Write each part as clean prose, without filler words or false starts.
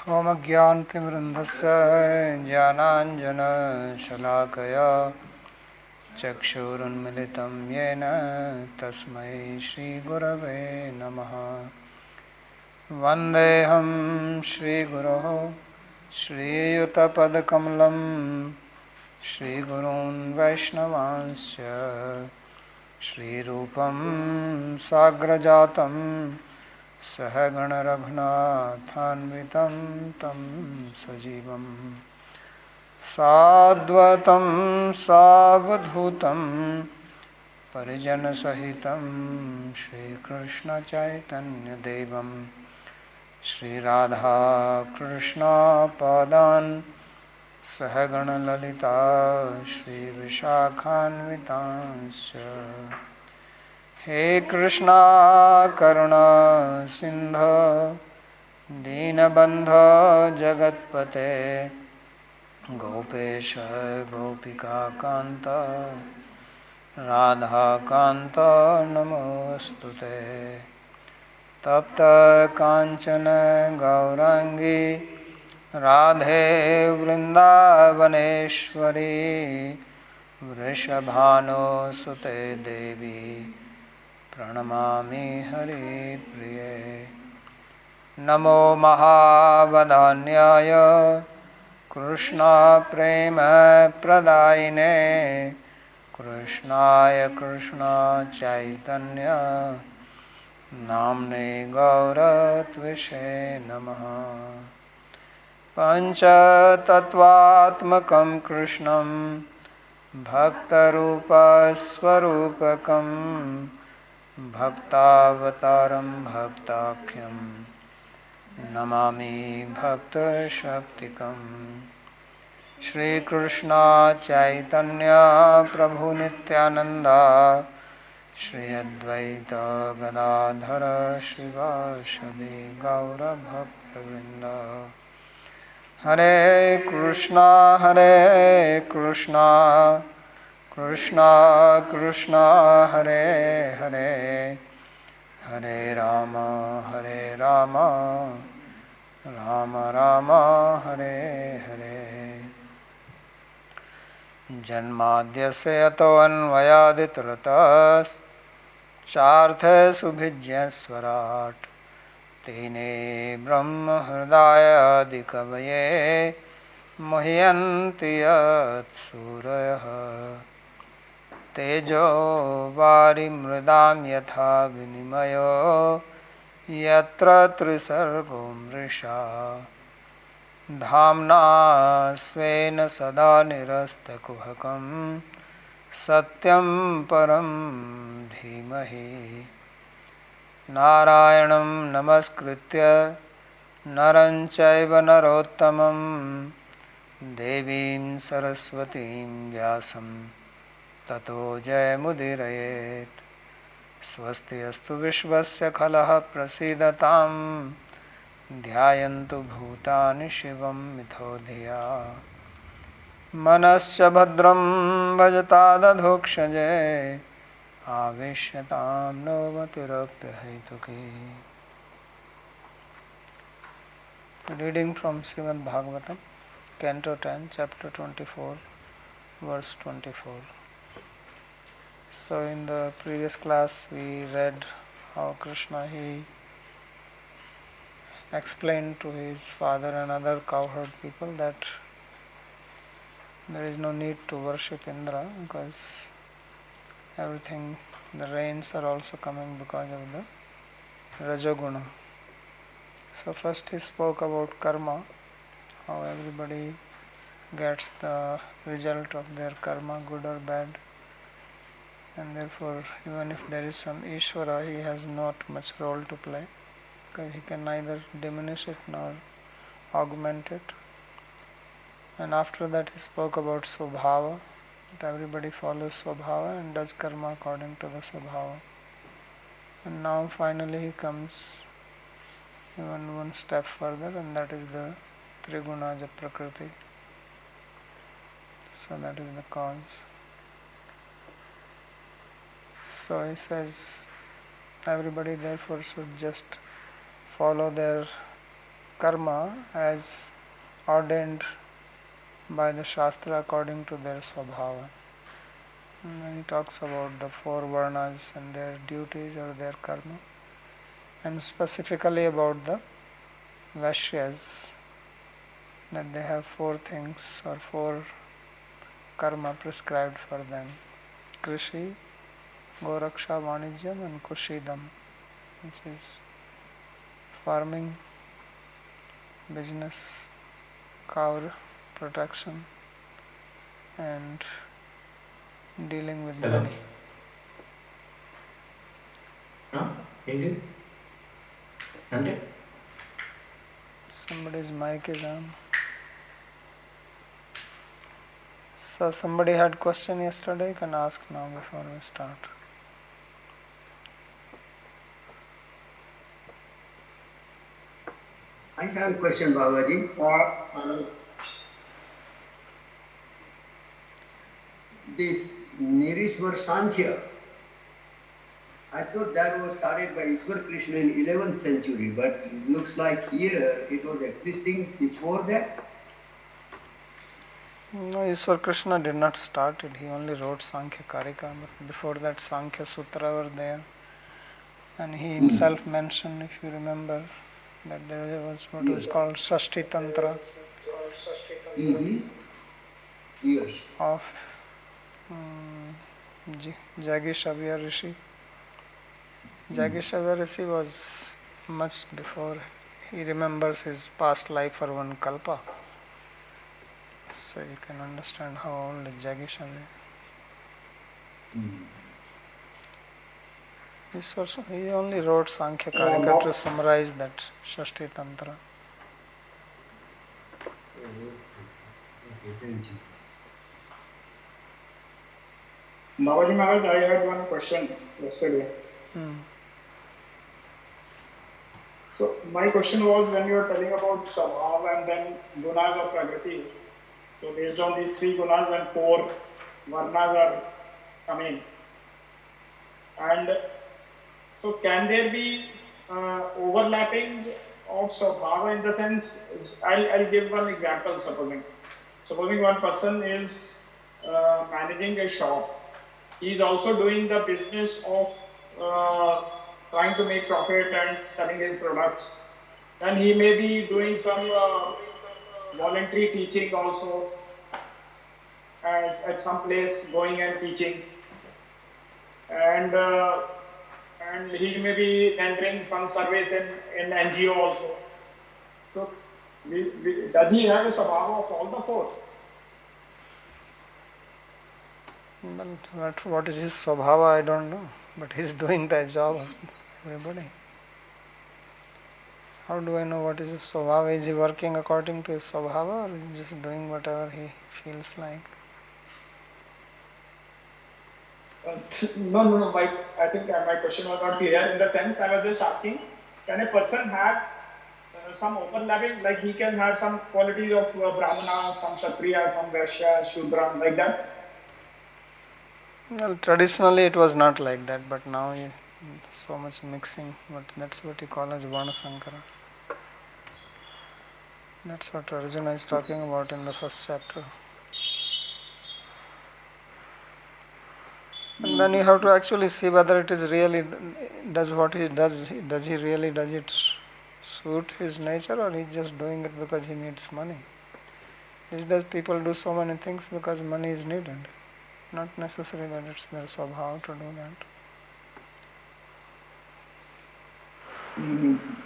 होमज्ञानतिमिरन्धस्य ज्ञानाञ्जनशलाकया चक्षुरुन्मिलितं येन तस्मै श्रीगुरवे नमः। वन्देऽहं श्रीगुरोः श्रीयुतपदकमलं श्रीगुरून् वैष्णवांश्च श्रीरूपं साग्रजातं सहगणरघुनाथान्वितं तं सजीवं साद्वतं सावधूतं परिजनसहितं श्रीकृष्णचैतन्यदेवं श्रीराधाकृष्णपादान् सहगणललिता श्रीविशाखान्वितांश्च। हे कृष्णा करुणा सिंधु दीनबंधो जगत्पते गोपेश गोपिका कांत राधा कांत नमोस्तुते। तप्त कांचन गौरांगी राधे वृंदावनेश्वरी वृषभानुसुते देवी प्रणमामि हरिप्रिये। नमो महावदान्याय कृष्णा प्रेम प्रदायिने कृष्णाय कृष्णा चैतन्य नाम्ने गौरत्विषे नमः। पंचतत्वात्मकं कृष्णं भक्तरूपस्वरूपकं भक्तावतारं भक्ताख्यं नमामि भक्तशक्तिकम्। श्रीकृष्ण चैतन्य प्रभु नित्यानंद श्री अद्वैत गदाधर श्रीवासदि गौरभक्तवृंद। हरे कृष्णा कृष्णा कृष्णा हरे हरे हरे राम राम राम हरे हरे। जन्माद्यस्य यतोऽन्वयादितरतश्चार्थेषुभिज्ञस्वराट् तेने ब्रह्महृदायादिकवये मुह्यन्ति यत्सूरयः। तेजो वारिमृदां यथा विनिमयो यत्र त्रिसर्गो मृषा धाम्ना स्वेन सदा निरस्तकुहकं सत्यं परं धीमहि। नारायणं नमस्कृत्य नरं चैव नरोत्तमं देवीं सरस्वतीं व्यासं ततो जयमुदीरयेत्। स्वस्ति अस्तु विश्वस्य खलः प्रसीदतां ध्यायन्तु भूतानि शिवं मिथो धिया। मनश्च भद्रं भजतादधोक्षजे आवेश्यतां नवमतिरप्यहैतुकी। Reading from Śrīmad-Bhāgavatam, Canto 10, Chapter 24, Verse 24. So in the previous class we read how Krishna he explained to his father and other cowherd people that there is no need to worship Indra because everything, the rains are also coming because of the Rajaguna. So first he spoke about karma, how everybody gets the result of their karma, good or bad, and therefore even if there is some Ishvara, he has not much role to play because he can neither diminish it nor augment it. And after that he spoke about Swabhava, that everybody follows Swabhava and does karma according to the Swabhava. And now finally he comes even one step further, and that is the Trigunaja Prakriti. So that is the cause. So he says everybody therefore should just follow their karma as ordained by the Shastra according to their Svabhava. And then he talks about the four varnas and their duties or their karma, and specifically about the Vaishyas, that they have four things or four karma prescribed for them: Krishi, Goraksha, Vanijyam and Kushidam, which is farming, business, cow protection and dealing with Hello. money. Indeed. Ante? Somebody's mic is on. So somebody had question yesterday, you can ask now before we start. I have a question, Babaji. This Nirishwar Sankhya, I thought that was started by Ishwar Krishna in 11th century, but it looks like here it was existing before that. No, Ishwar Krishna did not start it, he only wrote Sankhya Karika, but before that Sankhya Sutra were there. And he himself mentioned, if you remember, that there was what was called Shashti Tantra Yes. of Jagishavya Rishi. Jagishavya Rishi was much before. He remembers his past life for one kalpa. So you can understand how old Jagishavya is. He only wrote Sankhya Karika to summarize that Shashti Tantra. Okay, thank you. Babaji Maharaj, I had one question yesterday. So my question was, when you were telling about Sabhav and then Gunas of Prakriti, so based on these three Gunas, when four Varnas are coming, and so can there be overlapping of Sabhava in the sense, I'll give one example. Supposing one person is managing a shop, he is also doing the business of trying to make profit and selling his products. Then he may be doing some voluntary teaching also, as at some place going and teaching, and he may be rendering some service in NGO also. So does he have a Sabhava of all the four? But what is his Swabhava, I don't know. But he's doing the job of everybody. How do I know what is his Swabhava? Is he working according to his Swabhava, or is he just doing whatever he feels like? No. I think my question was not clear. In the sense, I was just asking, can a person have some overlapping, like he can have some qualities of Brahmana, some Kshatriya, some Vaishya, Shudra, like that? Well, traditionally it was not like that, but now so much mixing. But that's what you call as Varna Sankara. That's what Arjuna is talking about in the first chapter. And then you have to actually see whether it is really does what he does. Does he really does it suit his nature, or he's just doing it because he needs money? These days people do so many things because money is needed. Not necessary that it's their Swabhava to do that.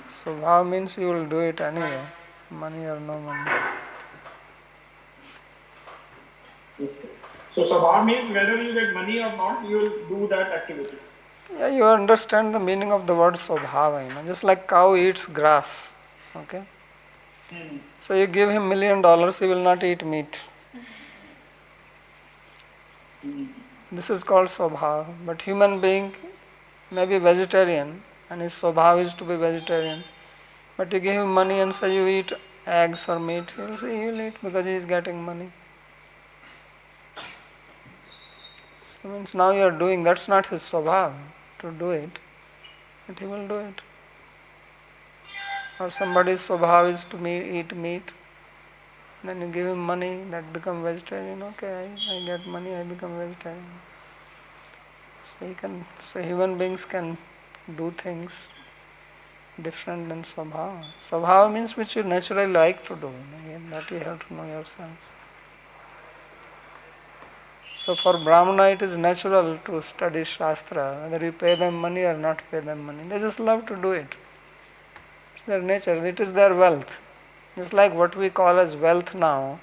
Swabhava means you will do it anyway, money or no money. Okay. So Sabha means whether you get money or not, you will do that activity. Yeah, you understand the meaning of the word Swabhava, just like cow eats grass. Okay? So you give him $1 million, he will not eat meat. This is called Swabhava. But human being may be vegetarian, and his Swabhava is to be vegetarian. But you give him money and say you eat eggs or meat, he will say he will eat because he is getting money. So means now you are doing, that's not his Swabhava to do it, but he will do it. Or somebody's swabhava is to eat meat, then you give him money, that become vegetarian. Okay, I get money, I become vegetarian. So human beings can do things different than swabhava. Swabhava means which you naturally like to do. That you have to know yourself. So for Brahmana it is natural to study Shastra, whether you pay them money or not pay them money. They just love to do it. It's their nature, it is their wealth. Just like what we call as wealth now.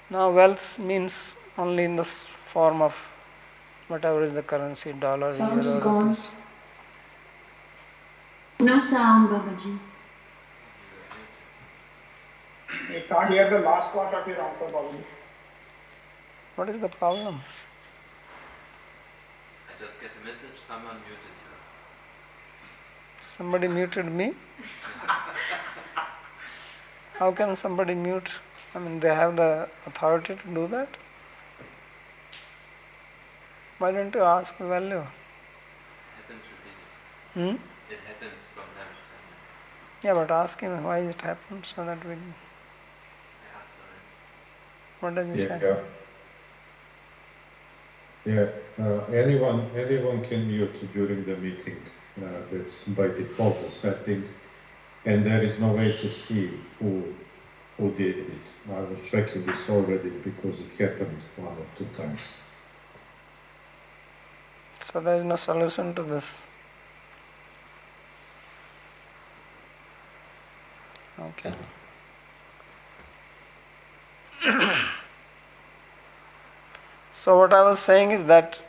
Now wealth means only in the form of whatever is the currency, dollar, Sound is euro, gone. rupees. No sound, Babaji. I can't hear the last part of your answer, Babaji. What is the problem? I just get a message, someone muted you. Somebody muted me? How can somebody mute? I mean, they have the authority to do that? Why don't you ask value? Happens repeatedly. Hmm? It happens from time to time. Yeah, but ask him why it happened so that we. I asked already. What does he say? Anyone can mute during the meeting. That's by default setting, and there is no way to see who did it. I was checking this already because it happened 1 or 2 times. So there is no solution to this. Okay. So what I was saying is that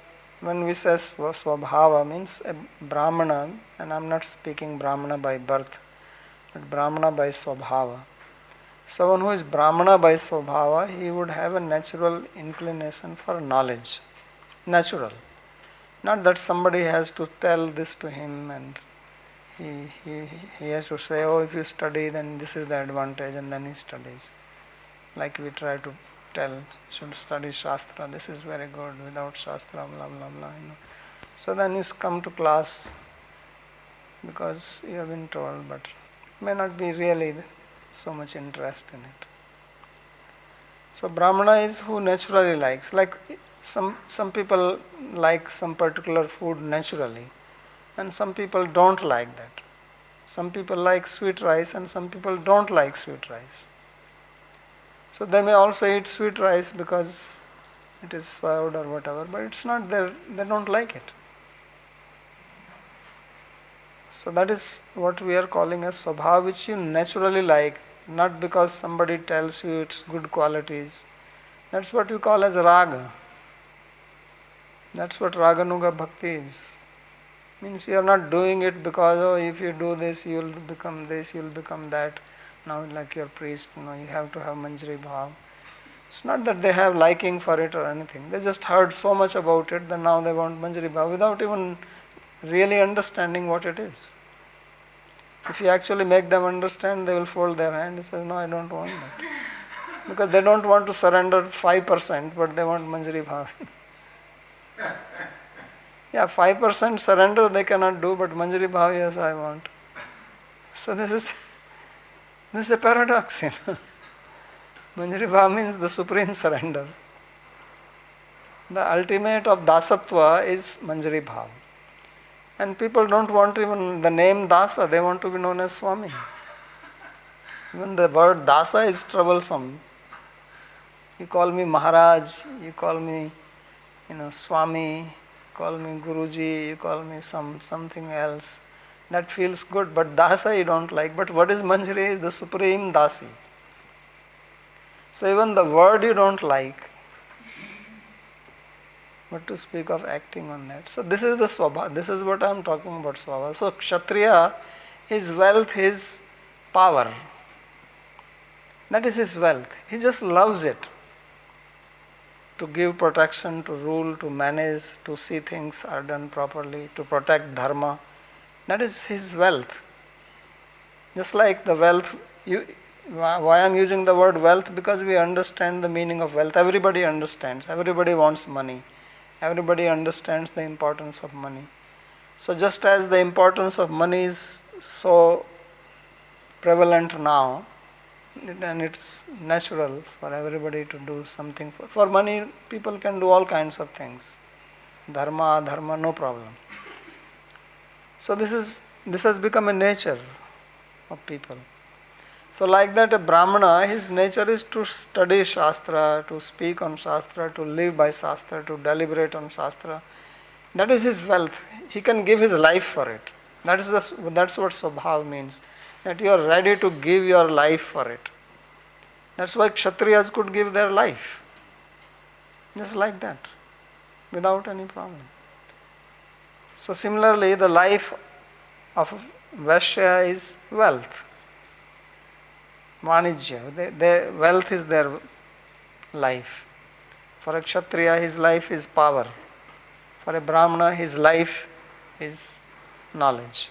when we say swabhava means a Brahmana, and I am not speaking Brahmana by birth, but Brahmana by swabhava. Someone who is Brahmana by swabhava, he would have a natural inclination for knowledge. Natural. Not that somebody has to tell this to him and he has to say, oh, if you study then this is the advantage, and then he studies. Like we try to tell, you should study Shastra, this is very good, without Shastra, blah blah blah. So then you come to class because you have been told, but may not be really so much interest in it. So Brahmana is who naturally likes. Like some people like some particular food naturally, and some people don't like that. Some people like sweet rice and some people don't like sweet rice. So they may also eat sweet rice because it is served or whatever, but it's not there, they don't like it. So that is what we are calling as swabhava, which you naturally like, not because somebody tells you its good qualities. That's what we call as raga. That's what raganuga bhakti is. Means you are not doing it because, oh, if you do this, you will become this, you will become that. Now like your priest, you have to have manjari bhav. It's not that they have liking for it or anything. They just heard so much about it that now they want manjari bhav without even really understanding what it is. If you actually make them understand, they will fold their hand and say, no, I don't want that. Because they don't want to surrender 5%, but they want manjari bhav. Yeah, 5% surrender they cannot do, but manjari bhav, yes, I want. So this is a paradox, Manjari bhav means the supreme surrender. The ultimate of dasatva is manjari bhav. And people don't want even the name dasa, they want to be known as Swami. Even the word dasa is troublesome. You call me Maharaj, you call me, Swami, you call me Guruji, you call me something else. That feels good, but dasa you don't like. But what is manjari is the supreme dasi. So even the word you don't like, what to speak of acting on that. So this is the swabha, this is what I am talking about swabha. So Kshatriya, his wealth is power. That is his wealth. He just loves it. To give protection, to rule, to manage, to see things are done properly, to protect dharma. That is his wealth. Just like the wealth, why I am using the word wealth? Because we understand the meaning of wealth. Everybody understands. Everybody wants money. Everybody understands the importance of money. So just as the importance of money is so prevalent now, and it's natural for everybody to do something. For money, people can do all kinds of things. Dharma, adharma, no problem. So this has become a nature of people. So like that, a Brahmana, his nature is to study Shastra, to speak on Shastra, to live by Shastra, to deliberate on Shastra. That is his wealth. He can give his life for it. That's what Swabhav means. That you are ready to give your life for it. That's why Kshatriyas could give their life. Just like that. Without any problem. So similarly, the life of Vaishya is wealth. Vanijya. Wealth is their life. For a Kshatriya, his life is power. For a Brahmana, his life is knowledge.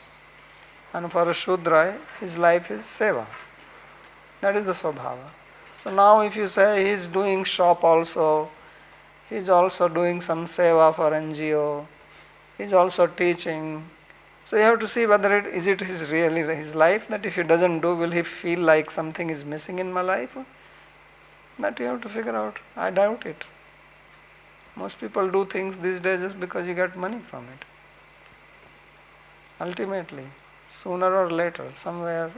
And for a Shudra, his life is seva. That is the Swabhava. So now if you say he is doing shop also, he is also doing some seva for NGO, he is also teaching. So you have to see whether it is really his life, that if he doesn't do, will he feel like something is missing in my life? That you have to figure out. I doubt it. Most people do things these days just because you get money from it. Ultimately, sooner or later, somewhere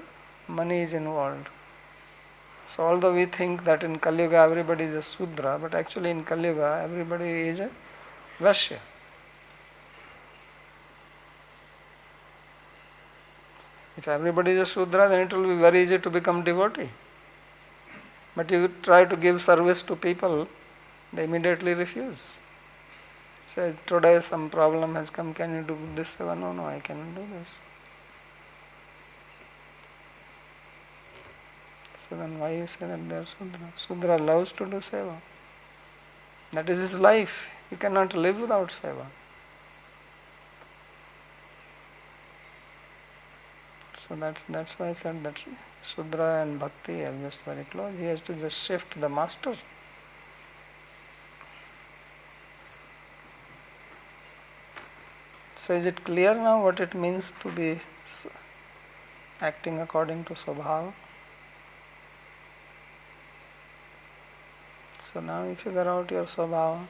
money is involved. So although we think that in Kali Yuga everybody is a Sudra, but actually in Kali Yuga everybody is a Vaishya. If everybody is a Sudra, then it will be very easy to become devotee. But you try to give service to people, they immediately refuse. Say, today some problem has come, can you do this seva? No, I cannot do this. So then why you say that they are Sudra? Sudra loves to do seva. That is his life. He cannot live without seva. So that's why I said that Sudra and Bhakti are just very close. He has to just shift the master. So is it clear now what it means to be acting according to Swabhava? So now you figure out your Swabhava.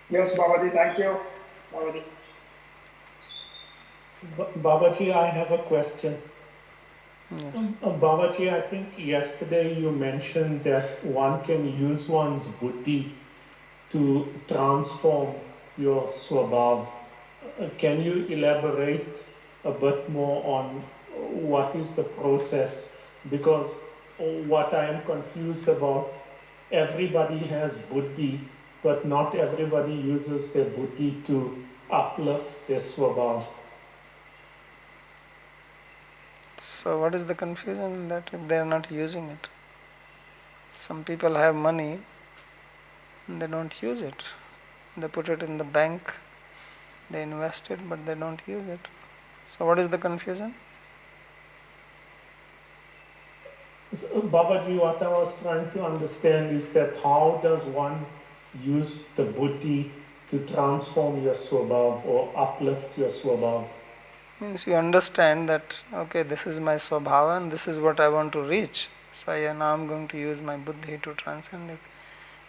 Yes, Babaji, thank you. Babaji. Babaji, I have a question. Yes. Babaji, I think yesterday you mentioned that one can use one's buddhi to transform your swabhav. Can you elaborate a bit more on what is the process? Because what I am confused about, everybody has buddhi, but not everybody uses their buddhi to uplift their swabhav. So what is the confusion in that if they are not using it? Some people have money and they don't use it. They put it in the bank, they invest it, but they don't use it. So what is the confusion? Babaji, what I was trying to understand is that how does one use the buddhi to transform your swabhav or uplift your swabhav? Means you understand that, okay, this is my Swabhava and this is what I want to reach. So now I'm going to use my buddhi to transcend it.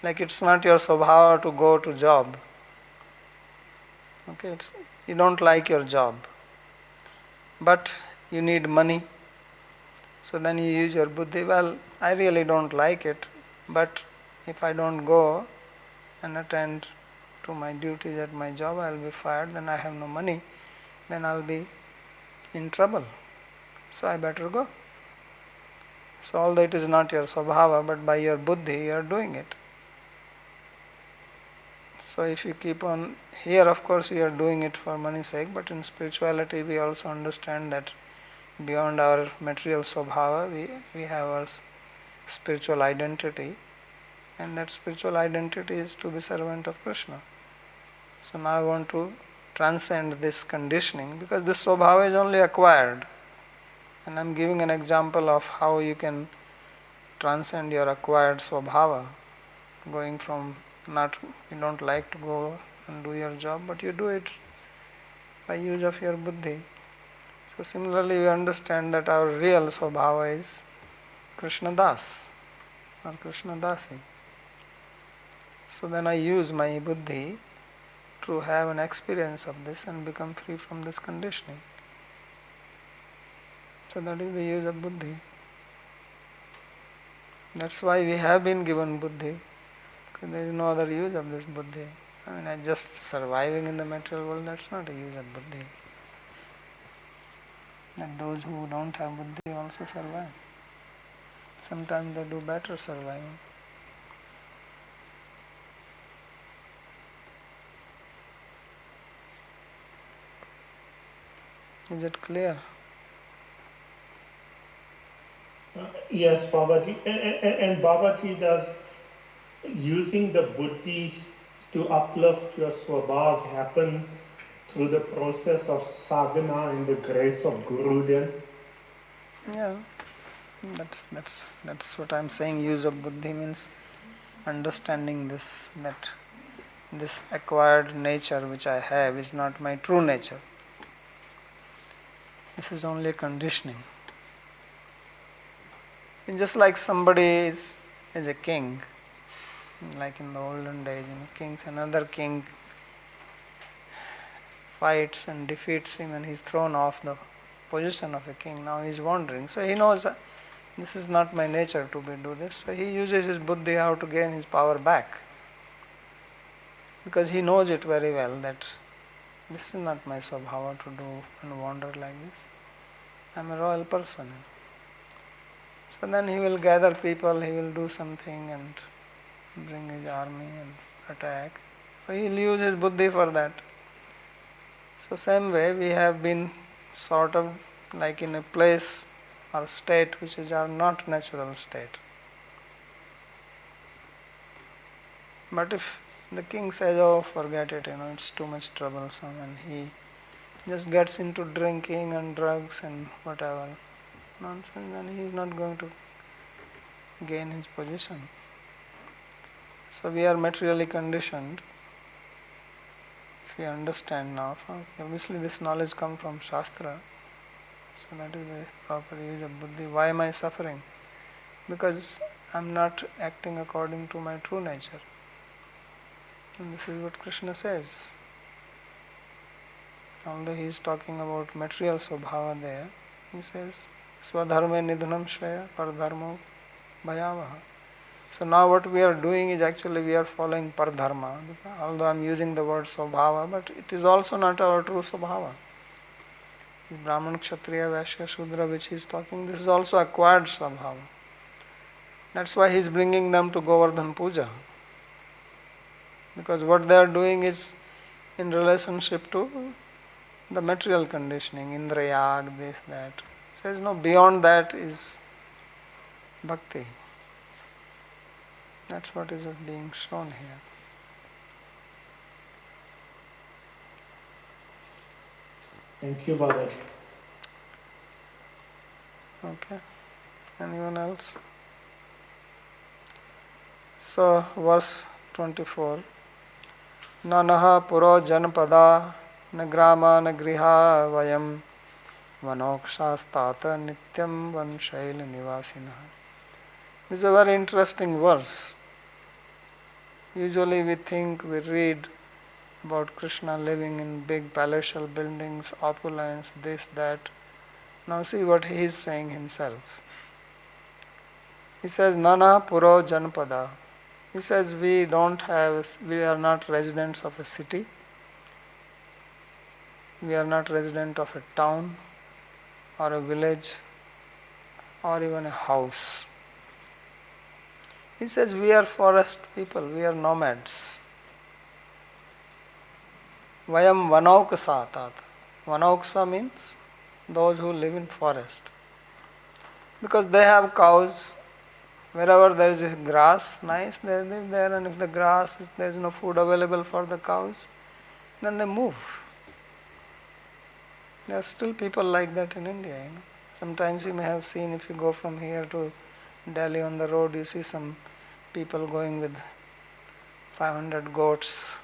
Like it's not your Swabhava to go to job. Okay, you don't like your job. But you need money. So then you use your buddhi, well, I really don't like it, but if I don't go and attend to my duties at my job, I will be fired, then I have no money, then I will be in trouble. So I better go. So although it is not your Swabhava, but by your buddhi you are doing it. So if you keep on, here of course you are doing it for money's sake, but in spirituality we also understand that beyond our material Swabhava, we have our spiritual identity, and that spiritual identity is to be servant of Krishna. So now I want to transcend this conditioning, because this Swabhava is only acquired. And I am giving an example of how you can transcend your acquired Swabhava, going from you don't like to go and do your job, but you do it by use of your buddhi. So similarly we understand that our real Swabhava is Krishna Das or Krishna Dasi. So then I use my buddhi to have an experience of this and become free from this conditioning. So that is the use of buddhi. That's why we have been given buddhi, because there is no other use of this buddhi. Just surviving in the material world, that's not a use of buddhi. That those who don't have buddhi also survive. Sometimes they do better surviving. Is it clear? Yes, Babaji. And Babaji, does using the buddhi to uplift your swabhav happen through the process of sadhana and the grace of Guru then? Yeah, that's what I'm saying. Use of buddhi means understanding this, that this acquired nature which I have is not my true nature. This is only conditioning. It's just like somebody is a king, like in the olden days, kings, another king fights and defeats him and he's thrown off the position of a king. Now he's wandering. So he knows this is not my nature to do this. So he uses his buddhi how to gain his power back. Because he knows it very well that this is not my swabhava to do and wander like this. I'm a royal person. So then he will gather people, he will do something and bring his army and attack. So he will use his buddhi for that. So same way we have been sort of like in a place or state which is our not natural state. But if the king says, oh forget it, it's too much troublesome, and he just gets into drinking and drugs and whatever nonsense, then he is not going to gain his position. So we are materially conditioned. If we understand now, obviously this knowledge comes from Shastra, so that is the proper use of buddhi. Why am I suffering? Because I am not acting according to my true nature. And this is what Krishna says. Although he is talking about material swabhava there, he says, Swadharme nidhanam shreya pardharmo bhayavaha. So now what we are doing is actually we are following pardharma. Although I am using the word swabhava, but it is also not our true swabhava. This Brahman, Kshatriya, Vaishya, Shudra which he is talking, this is also acquired swabhava. That's why he is bringing them to Govardhan Puja. Because what they are doing is in relationship to the material conditioning, Indrayag, this, that. Says no, beyond that is bhakti. That's what is being shown here. Thank you, Babaji. Okay. Anyone else? So, verse 24. Nanaha puro janpada na grama na griha vayam vanokshastata nityam vanshail nivasina. This is a very interesting verse. Usually we think, we read about Krishna living in big palatial buildings, opulence, this, that. Now see what he is saying himself. He says, Nana Puro Janpada. He says, we are not residents of a city. We are not resident of a town or a village or even a house. He says, we are forest people, we are nomads. Vayam Vanauksa Tata. Vanauksa means those who live in forest. Because they have cows. Wherever there is grass, nice, they live there, and if the grass, there is no food available for the cows, then they move. There are still people like that in India. Sometimes you may have seen, if you go from here to Delhi on the road, you see some people going with 500 goats.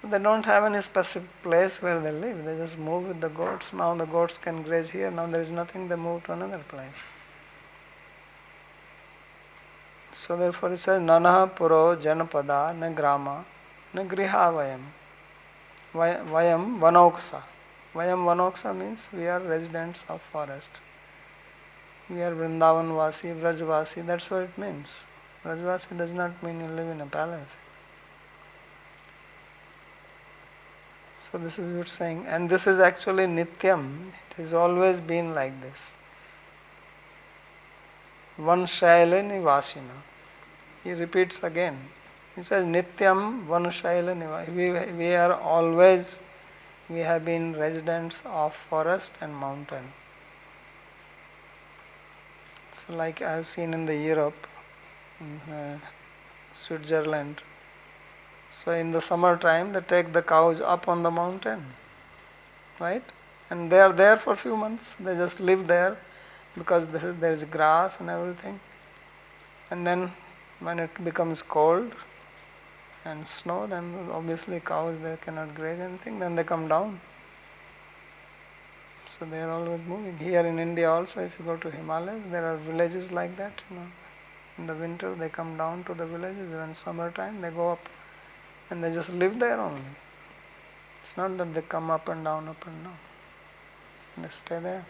So they don't have any specific place where they live. They just move with the goats. Now the goats can graze here. Now there is nothing. They move to another place. So therefore it says, Nanaha puro janapada na grama na griha vayam. Vayam vanoksa. Vayam vanoksa means we are residents of forest. We are Vrindavan Vasi, Vrajvasi, that's what it means. Vrajvasi does not mean you live in a palace. So this is what it's saying. And this is actually Nityam. It has always been like this. Vanshaila Nivasina. He repeats again. He says Nityam Vanshaila Nivasina. We are always, we have been residents of forest and mountain. So like I have seen in the Europe, in Switzerland. So in the summer time they take the cows up on the mountain, right? And they are there for a few months. They just live there because there is grass and everything. And then when it becomes cold and snow, then obviously cows, they cannot graze anything, then they come down. So they are always moving. Here in India also, if you go to Himalayas, there are villages like that. In the winter they come down to the villages. When summertime they go up and they just live there only. It's not that they come up and down, up and down. They stay there.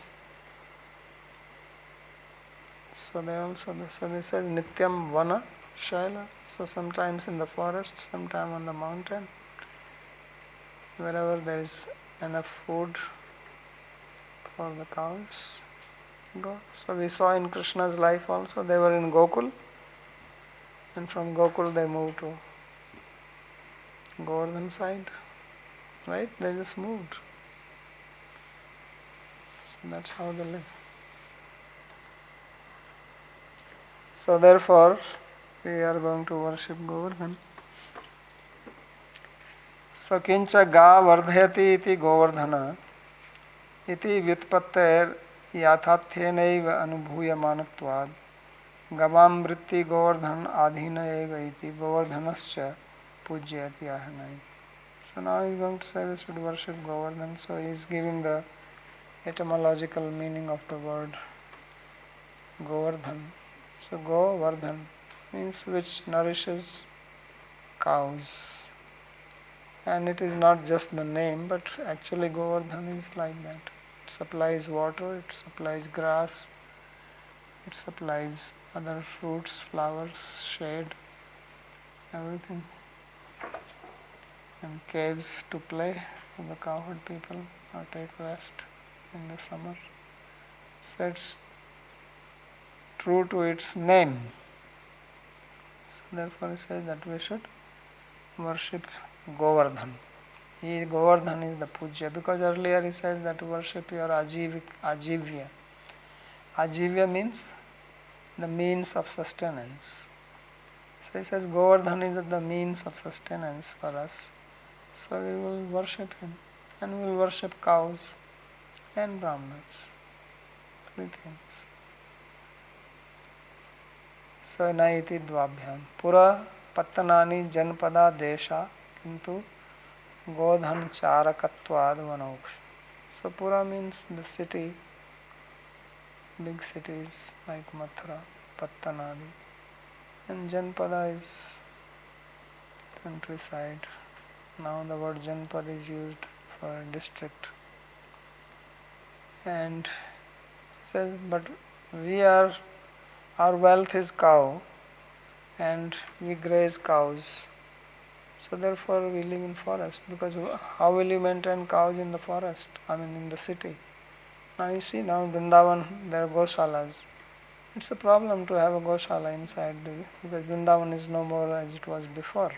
So this says Nityam Vana Shaila. So sometimes in the forest, sometimes on the mountain, wherever there is enough food for the cows, go. So we saw in Krishna's life also, they were in Gokul, and from Gokul they moved to Govardhan side, right? They just moved. So that's how they live. So therefore, we are going to worship Govardhan. So kincha ga vardhayati iti Govardhana iti vyutpattir yathathyenaiva anubhuyamanatvad gavam vritti Govardhan adhina eva iti Govardhanascha pujyati ahanai. So now he is going to say we should worship Govardhan. So he is giving the etymological meaning of the word Govardhan. So Govardhan means which nourishes cows. And it is not just the name, but actually Govardhan is like that. It supplies water, it supplies grass, it supplies other fruits, flowers, shade, everything. And caves to play for the cowherd people or take rest in the summer. So it's true to its name. So therefore he says that we should worship Govardhan. Govardhan is the Pujya, because earlier he says that worship your Ajivya. Ajivya means the means of sustenance. So he says Govardhan is the means of sustenance for us. So we will worship him, and we will worship cows and Brahmanas. Three things. So naiti dvabhyam. Pura pattanani janpada desha kintu godhan charakatvad vanoksh. So Pura means the city, big cities like Mathura, Pattanadi, and Janpada is countryside. Now the word Janpad is used for district. And it says, but our wealth is cow, and we graze cows. So therefore we live in forest, because how will you maintain cows in the forest? In the city. Now you see, now in Vrindavan there are goshalas. It's a problem to have a goshala inside, because Vrindavan is no more as it was before.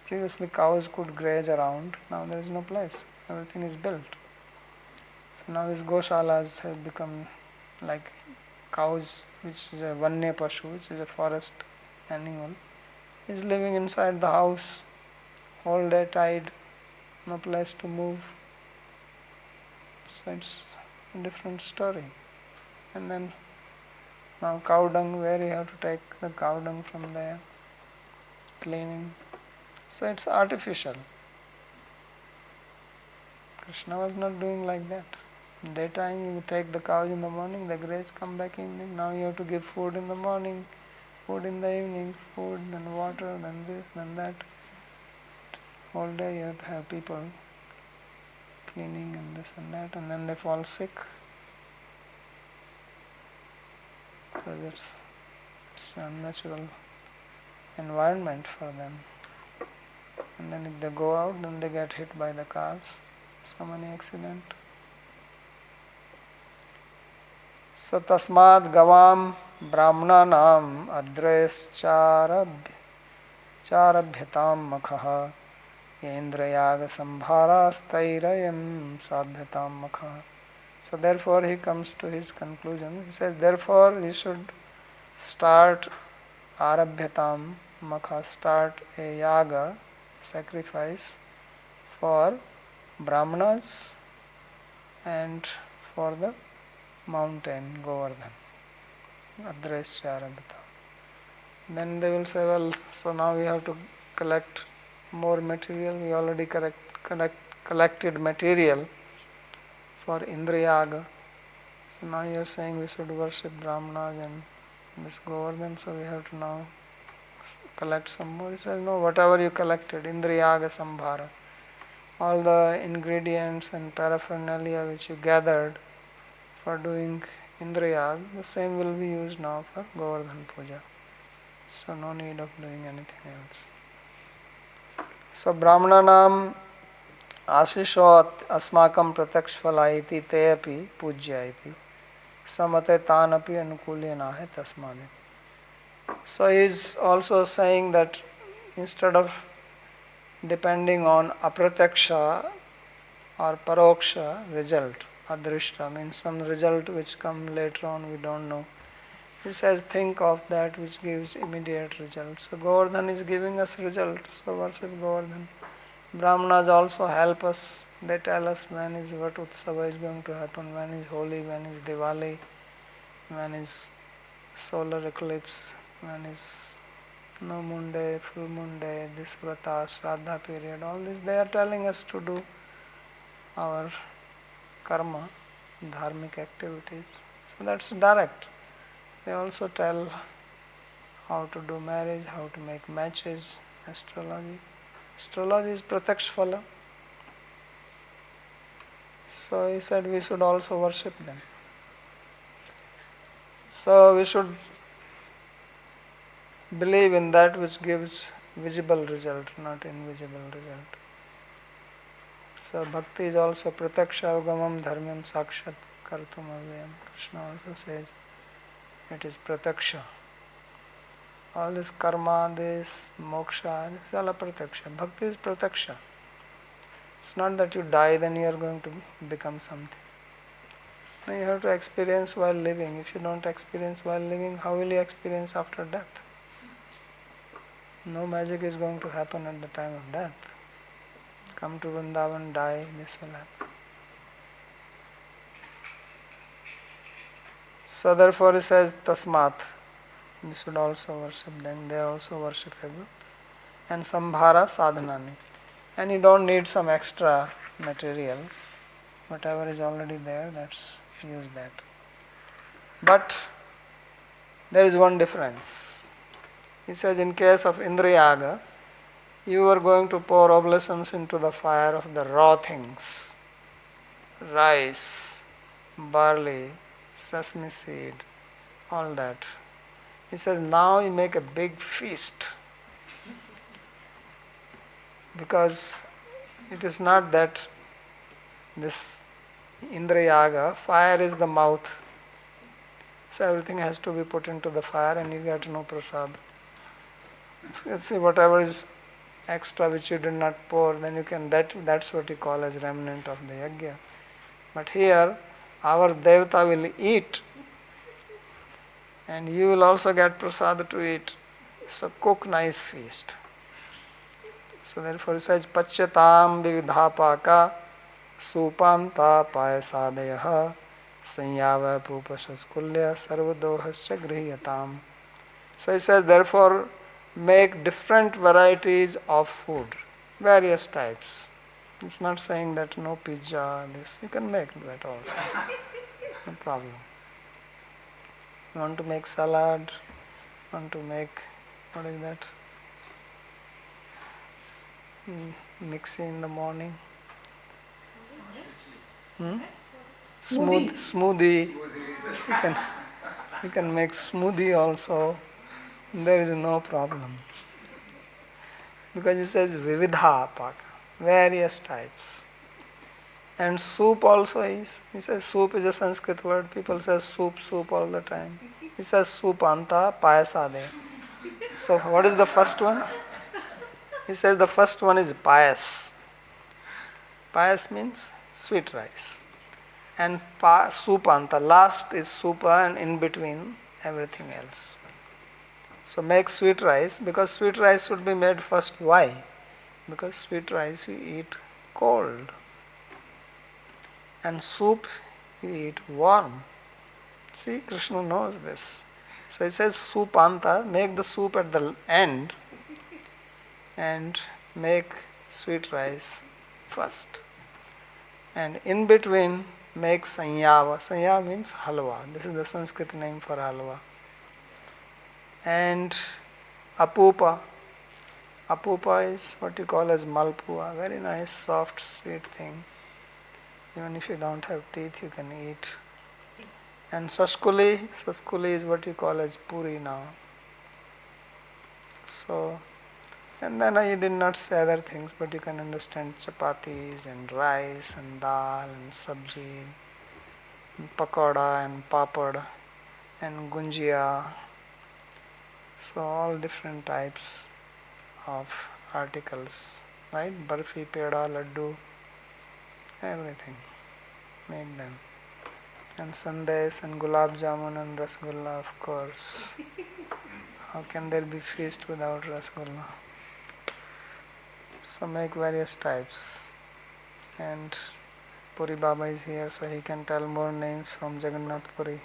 Previously cows could graze around, now there is no place, everything is built. So now these goshalas have become like cows, which is a Vanya Pashu, which is a forest animal, is living inside the house, whole day tied, no place to move. So it's a different story. And then now cow dung, where you have to take the cow dung from there, cleaning. So it's artificial. Krishna was not doing like that. Daytime you take the cows in the morning, they graze, come back evening. Now you have to give food in the morning, food in the evening, food, then water, then this, then that. Whole day you have to have people cleaning and this and that, and then they fall sick. Because it's an unnatural environment for them. And then if they go out, then they get hit by the cars. So many accidents. So tasmad gavam brahmananam adres charabhyatam makhaha yendrayaga sambhara stairayam sadhyatam makhaha. So therefore he comes to his conclusion. He says, therefore you should start arabhyatam makha, start a yaga, sacrifice for brahmanas and for the mountain Govardhan. Adresya arabhyatam. Then they will say, well, so now we have to collect more material. We already collected material for Indrayaga. So now you are saying we should worship Brahmanas and this Govardhan, so we have to now collect some more. He says, no, whatever you collected, Indrayaga Sambhara, all the ingredients and paraphernalia which you gathered for doing Indrayag, the same will be used now for Govardhan Puja. So no need of doing anything else. So Brahmananam Ashisho asmakam pratyaksh phala iti te api pujya iti samate tan api anukulya nahe tasmaditi. So he is also saying that instead of depending on apratyaksha or paroksha result, adrishta means some result which come later on we don't know. He says think of that which gives immediate result. So Govardhan is giving us result, so worship Govardhan. Brahmanas also help us. They tell us when is what Utsava is going to happen, when is Holi, when is Diwali, when is solar eclipse, when is no moon day, full moon day, this vrata, shraddha period, all this they are telling us to do our karma, dharmic activities. So that's direct. They also tell how to do marriage, how to make matches, astrology. Astrology is pratyaksh phala. So he said we should also worship them. So we should believe in that which gives visible result, not invisible result. So bhakti is also pratyaksha avgamam dharmyam sakshat kartum avyayam. Krishna also says it is pratyaksha. All this karma, this moksha, this is all a pratyaksha. Bhakti is pratyaksha. It's not that you die, then you are going to become something. No, you have to experience while living. If you don't experience while living, how will you experience after death? No magic is going to happen at the time of death. Come to Vrindavan, die, this will happen. So therefore he says, Tasmat, we should also worship them, they are also worshipable. And Sambhara Sadhanani. And you don't need some extra material. Whatever is already there, use that. But there is one difference. He says in case of Indrayaga, you are going to pour oblations into the fire of the raw things. Rice, barley, sesame seed, all that. He says now you make a big feast. Because it is not that this Indrayaga, fire is the mouth. So everything has to be put into the fire and you get no prasad. If you see whatever is extra which you did not pour, then you can, that's what you call as remnant of the yajna. But here, our devata will eat and you will also get prasad to eat. So cook nice feast. So therefore it says, Pachyatam vividhapaka supanta payasadayaha sanyava pupashaskulya sarvadohascha griyatam. So he says, therefore make different varieties of food, various types. It's not saying that no pizza, this. You can make that also. No problem. You want to make salad, want to make, what is that? Mixie in the morning. Smoothie. You can make smoothie also. There is no problem. Because it says vividha paka, various types. And soup also is, he says soup is a Sanskrit word. People say soup all the time. He says soup anta payasade. So what is the first one? He says the first one is payas. Payas means sweet rice. And soup anta, last is supa, and in between everything else. So make sweet rice, because sweet rice should be made first. Why? Because sweet rice you eat cold. And soup you eat warm. See, Krishna knows this. So he says soup anta, make the soup at the end and make sweet rice first. And in between make sanyava. Sanyava means halwa. This is the Sanskrit name for halwa. And apupa. Apupa is what you call as malpua. Very nice, soft, sweet thing. Even if you don't have teeth, you can eat. And saskuli is what you call as puri now. So, and then I did not say other things, but you can understand chapatis and rice and dal and sabji, and pakoda and papad and gunjia. So all different types of articles, right? Barfi, peda, laddu, everything. Make them. And sundaes and gulab jamun and rasgulla, of course. How can there be feast without rasgulla? So make various types. And Puri Baba is here, so he can tell more names from Jagannath Puri.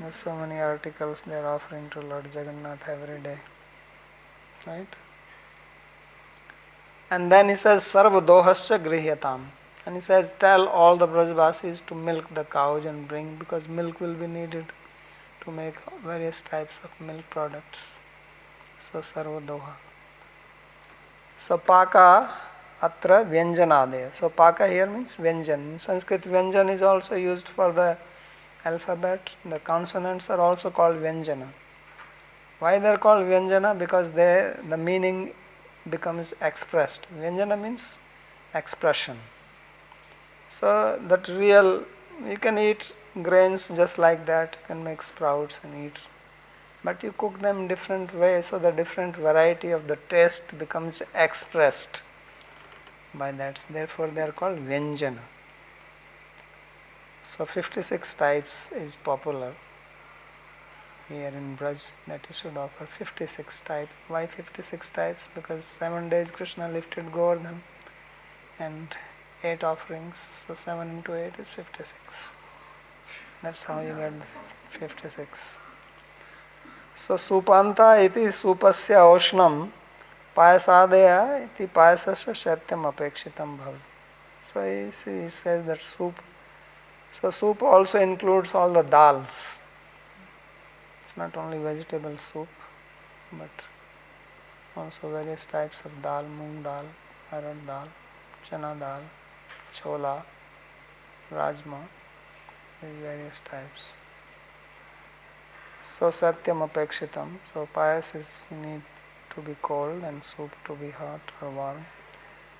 There's so many articles they are offering to Lord Jagannath every day. Right? And then he says, Sarva dohasya grihyatam. And he says, tell all the Brajvasis to milk the cows and bring, because milk will be needed to make various types of milk products. So Sarva doha. So paka atra vyanjanadaya. So paka here means vyanjan. In Sanskrit, vyanjan is also used for the alphabet. The consonants are also called vyanjana. Why they are called vyanjana? Because the meaning becomes expressed. Vyanjana means expression. So that real, you can eat grains just like that, you can make sprouts and eat. But you cook them in different ways, so the different variety of the taste becomes expressed by that. Therefore they are called vyanjana. So 56 types is popular here in Braj, that you should offer 56 types. Why 56 types? Because 7 days Krishna lifted Govardhan and 8 offerings, so 7 into 8 is 56. That's how you get the 56. So supanta iti supasya oshnam payasadaya iti payasasya shatyam apekshitam bhavati. So he says that soup. So soup also includes all the dals. It's not only vegetable soup, but also various types of dal, moong dal, arad dal, chana dal, chola, rajma, various types. So satyam apekshitam. So payas is, you need to be cold and soup to be hot or warm.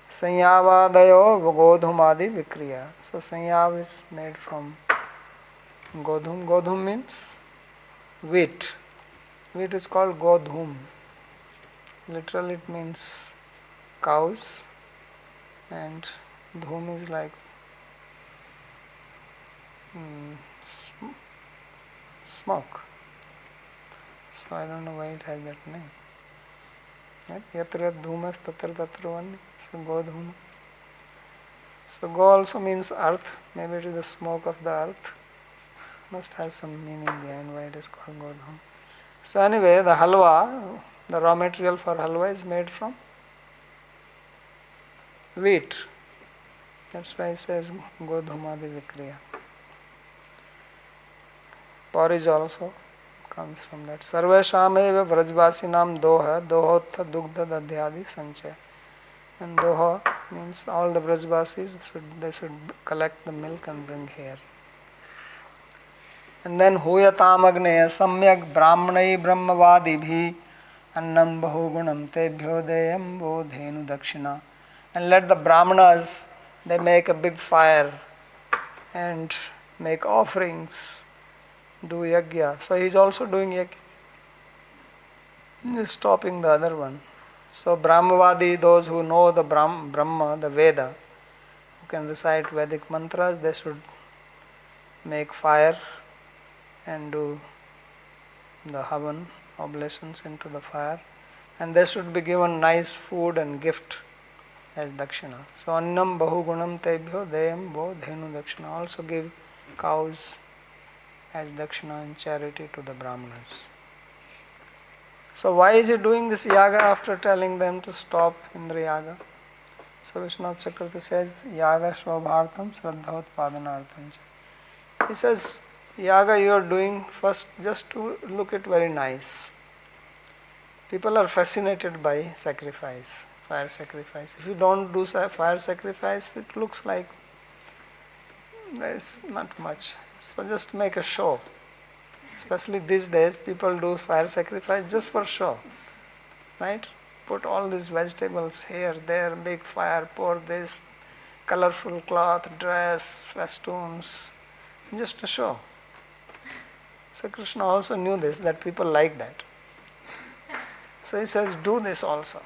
Sanyavadayo godhumadi vikriya. So sanyav is made from godhum. Godhum means wheat. Wheat is called godhum. Literally it means cows, and dhum is like smoke. So I don't know why it has that name. Yatra dhumas tatra vani. So go dhuma. So go also means earth. Maybe it is the smoke of the earth. Must have some meaning behind why it is called go dhum. So anyway, the halwa, the raw material for halwa is made from wheat. That's why he says Godhumadi Vikriya. Porridge also comes from that. Sarveshameva Vrajvasinam Doha, Dohotha Dugdha Dadhyadi Sanchay. And Doha means all the Vrajvasis, they should collect the milk and bring here. And then Huyatamagneya Samyak Brahmanai Brahmavadibhi Annam Bahugunam Tebhyo Deyam Bodhenu Dakshina. And let the Brahmanas, they make a big fire and make offerings, do yajna. So he is also doing yajna. He is stopping the other one. So Brahmavadi, those who know the Brahma, the Veda, who can recite Vedic mantras, they should make fire and do the havan, oblations into the fire. And they should be given nice food and gift as dakshina. So annam bahugunam tebhyo deyam bo dhenu dakshina. Also give cows as dakshina and charity to the brahmanas. So why is he doing this yaga after telling them to stop indriyaga? So Vishwanath Chakravarti says, yaga shvabhartam shraddha utpadanartam. He says, yaga you are doing first just to look it very nice. People are fascinated by sacrifice, fire sacrifice. If you don't do fire sacrifice, it looks like there is not much. So just make a show. Especially these days, people do fire sacrifice just for show. Right? Put all these vegetables here, there, big fire, pour this, colorful cloth, dress, festoons, just a show. So Krishna also knew this, that people like that. So he says, do this also.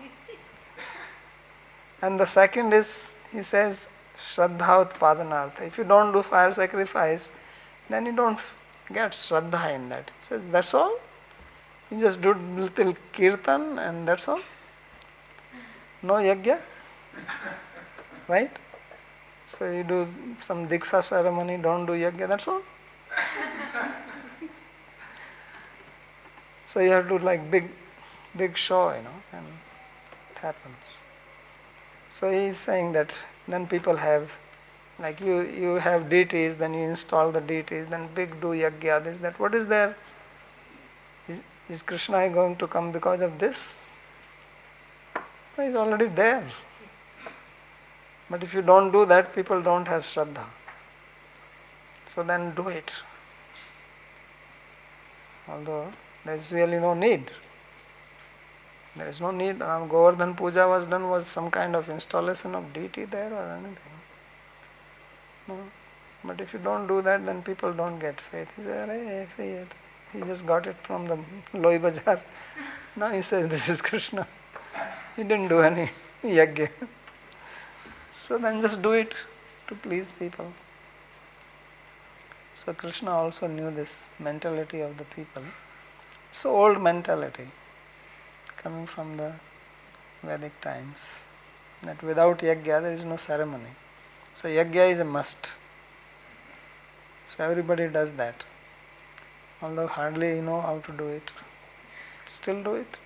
And the second is, he says, Shraddha Utpadanartha. If you don't do fire sacrifice, then you don't get Shraddha in that. He says, that's all? You just do little kirtan and that's all? No yajna? Right? So you do some diksha ceremony, don't do yajna, that's all? So you have to do like big show, and it happens. So he is saying that then people have, like you have deities, then you install the deities, then big do yajna, this, that. What is there? Is Krishna going to come because of this? No, he is already there. But if you don't do that, people don't have Shraddha. So then do it. Although there is really no need. There is no need. Govardhan Puja was done, was some kind of installation of deity there or anything. No. But if you don't do that, then people don't get faith. He says, he just got it from the Loi Bazaar. Now he says, this is Krishna. He didn't do any yajna. So then just do it to please people. So Krishna also knew this mentality of the people. So old mentality coming from the Vedic times, that without yajna there is no ceremony. So yajna is a must. So everybody does that. Although hardly you know how to do it. Still do it.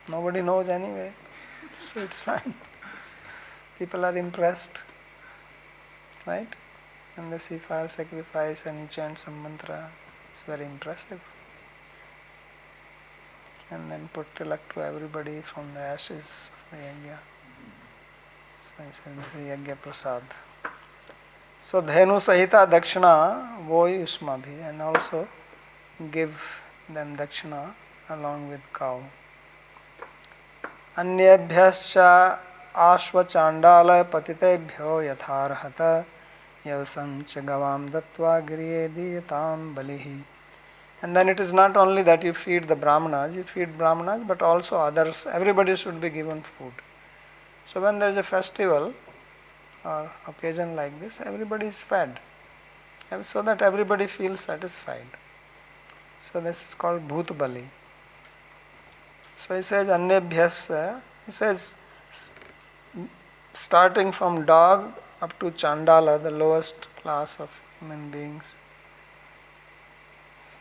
Nobody knows anyway. So it's fine. People are impressed. Right? And they see fire sacrifice and you chant some mantra. It's very impressive. And then put tilak to everybody from the ashes of the yajna. So he said, this is yajna prasad. So dhenu sahita dakshina voi usmabhi, and also give them dakshina along with cow. Anyabhyascha ashva chandala patitebhyo yatharhata yavasam cha gavam dattva griyediyatam balihi. And then it is not only that you feed the brahmanas, but also others. Everybody should be given food. So when there is a festival or occasion like this, everybody is fed, so that everybody feels satisfied. So this is called Bhut Bali. So he says, Anyabhyasya, he says, starting from dog up to Chandala, the lowest class of human beings,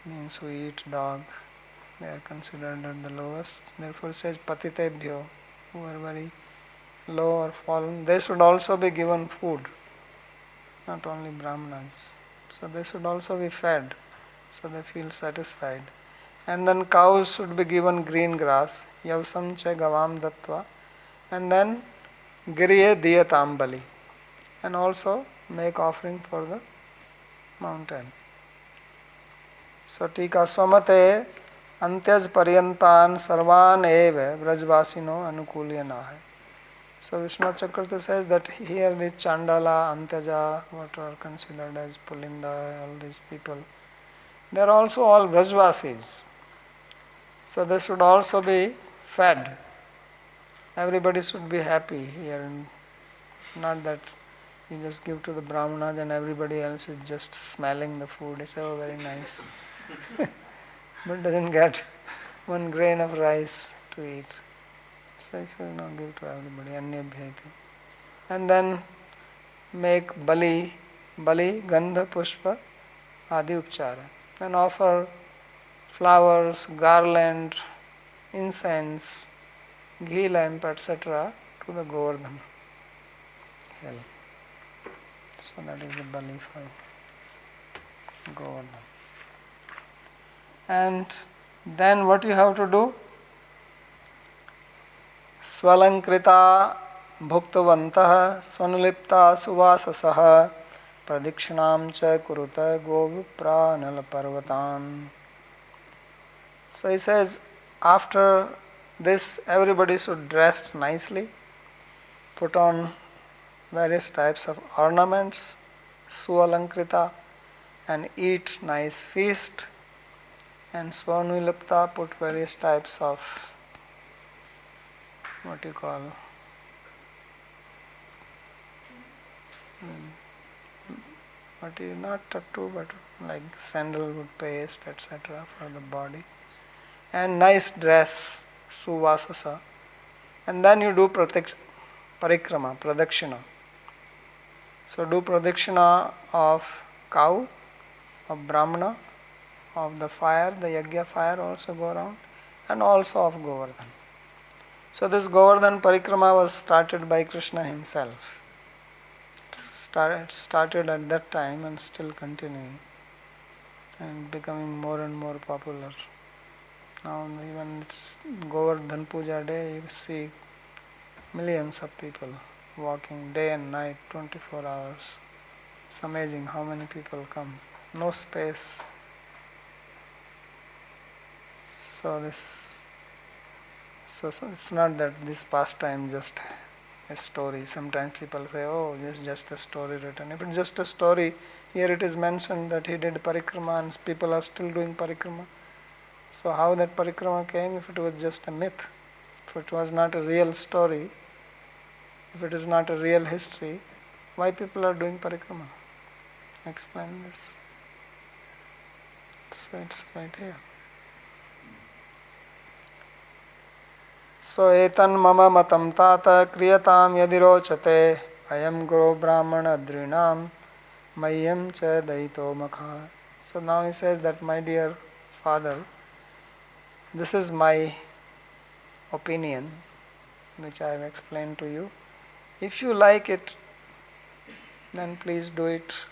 means who eat dog, they are considered at the lowest. Therefore it says Patitebhyo, who are very low or fallen, they should also be given food, not only Brahmanas. So they should also be fed, so they feel satisfied. And then cows should be given green grass, yavsam cha gavam dattva, and then giriye diyatam bali, and also make offering for the mountain. So tika swamate antyaj paryantan sarvan eva brajvasino anukulyanaha. So Vishnu Chakravarti says that here the Chandala, Antyaja, what are considered as Pulinda, all these people, they are also all Brajvasis. So they should also be fed. Everybody should be happy here, and not that you just give to the Brahmanas and everybody else is just smelling the food. It's oh very nice. But doesn't get one grain of rice to eat. So he says, no, give to everybody, anyabhyati. And then make bali, gandha, pushpa, adi upchara. Then offer flowers, garland, incense, ghee lamp, etc. to the Govardhan hill. So that is the bali for Govardhan. And then what you have to do? Swalankrita bhuktavantah swanulipta suvasasah pradikshinam cha kuruta govipranala parvatan. So he says, after this everybody should dress nicely, put on various types of ornaments, swalankrita, and eat nice feast, and swanulipta, put various types of what you call what is not tattoo but like sandalwood paste, etc. for the body, and nice dress, suvasasa, and then you do parikrama, pradakshina. So do pradakshina of cow, of Brahmana, of the fire, the yajna fire also go around, and also of Govardhan. So this Govardhan parikrama was started by Krishna himself. It started at that time and still continuing and becoming more and more popular. Now even it's Govardhan Puja Day, you see millions of people walking day and night, 24 hours. It's amazing how many people come. No space. So it's not that this pastime just a story. Sometimes people say, oh, this is just a story written. If it's just a story, here it is mentioned that he did parikrama and people are still doing parikrama. So how that parikrama came if it was just a myth? If it was not a real story, if it is not a real history, why people are doing parikrama? Explain this. So it's right here. So etan mama matam tata kriyatam yadirochate ayam guru brahmana drinam mayam cha daito makha. So now he says that, my dear father, this is my opinion which I have explained to you. If you like it, then please do it,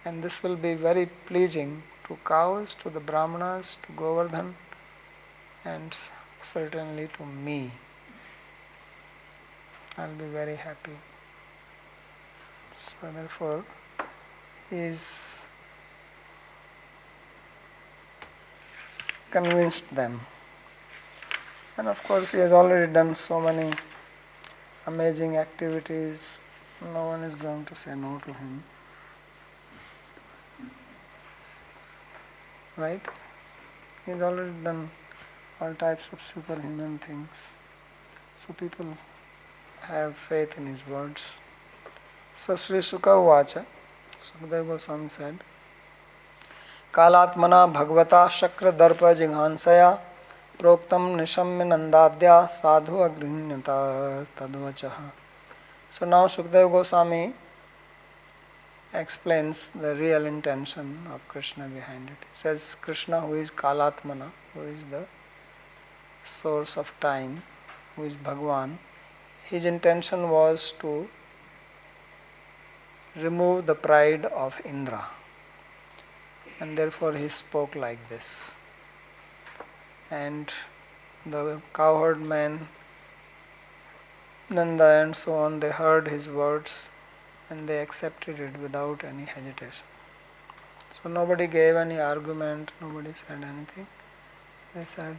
and this will be very pleasing to cows, to the Brahmanas, to Govardhan, and certainly to me. I'll be very happy. So therefore, he is convinced them. And of course, he has already done so many amazing activities. No one is going to say no to him. Right? He has already done all types of superhuman things. So people have faith in his words. So Sri Sukha Uvacha, Sukadeva Goswami said, Kalatmana Bhagavata Shakra Darpa Jighansaya Proktam Nishamya Nandadya Sadhu Agrihnata Tadvachaha. So now Sukadeva Goswami explains the real intention of Krishna behind it. He says Krishna, who is Kalatmana, who is the source of time, who is Bhagwan, his intention was to remove the pride of Indra, and therefore he spoke like this. And the cowherd men, Nanda and so on, they heard his words and they accepted it without any hesitation. So nobody gave any argument, nobody said anything. They said,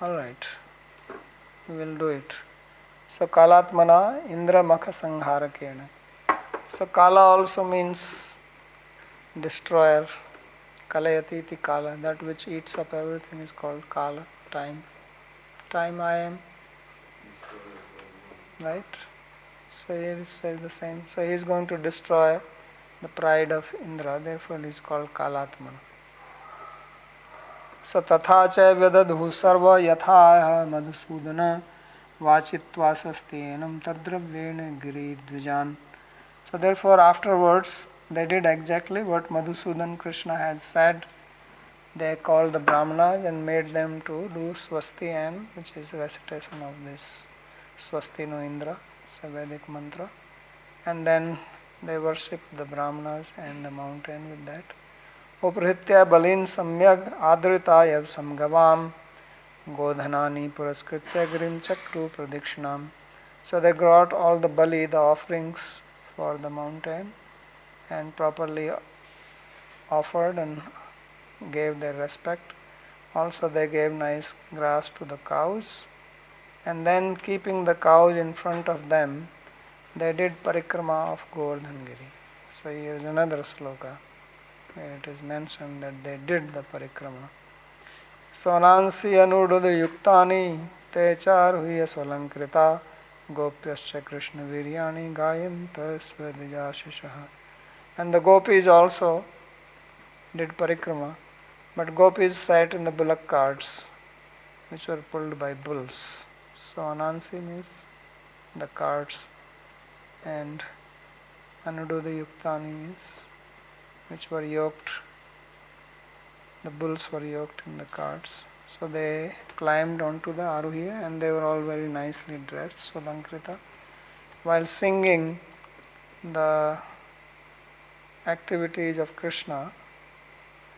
alright, we will do it. So Kalatmana Indra Makha Sangharakena. So Kala also means destroyer. Kalayati iti Kala, that which eats up everything is called Kala, time. Time I am. Right? So here it says the same. So he is going to destroy the pride of Indra, therefore he is called Kalatmana. So tatha cha vyadadhu sarva yatha madhusudana vachitva sastenam tadravena giri dvijan. So therefore afterwards they did exactly what Madhusudan Krishna has said. They called the Brahmanas and made them to do swasti and, which is recitation of this swasti no Indra, it's a Vedic mantra. And then they worshipped the Brahmanas and the mountain with that. Uprahitya balin samyag adritaya samgavam godhanani puraskritya grim chakru pradikshanam. So they brought all the bali, the offerings for the mountain, and properly offered and gave their respect. Also they gave nice grass to the cows, and then keeping the cows in front of them, they did parikrama of Govardhan-giri. So here is another sloka where it is mentioned that they did the parikrama. So Nansi anududha yuktani te charhuya swalankrita gopyascha krishna viryani gayanta svedijashishaha. And the gopis also did parikrama, but gopis sat in the bullock carts which were pulled by bulls. So Anansi means the carts, and Anududha Yuktani means which were yoked, the bulls were yoked in the carts. So they climbed onto the Aruhiya and they were all very nicely dressed, Solankrita, while singing the activities of Krishna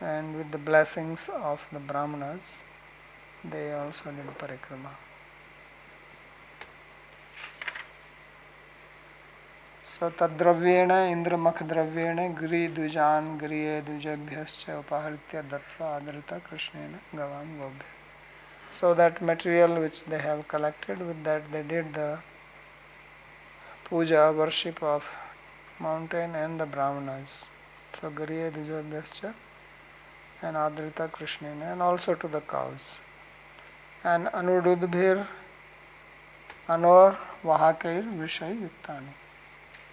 and with the blessings of the Brahmanas. They also did parikrama. So tadravyena indra makhadravyena gri dujan griye dujabhyascha upaharitya dattva adrita krishnena gavam gobhya. So that material which they have collected, with that they did the puja, worship of mountain and the Brahmanas. So griye dujabhyascha and adrita krishnena, and also to the cows. And anududbhir anor vahakair vishay yuktani.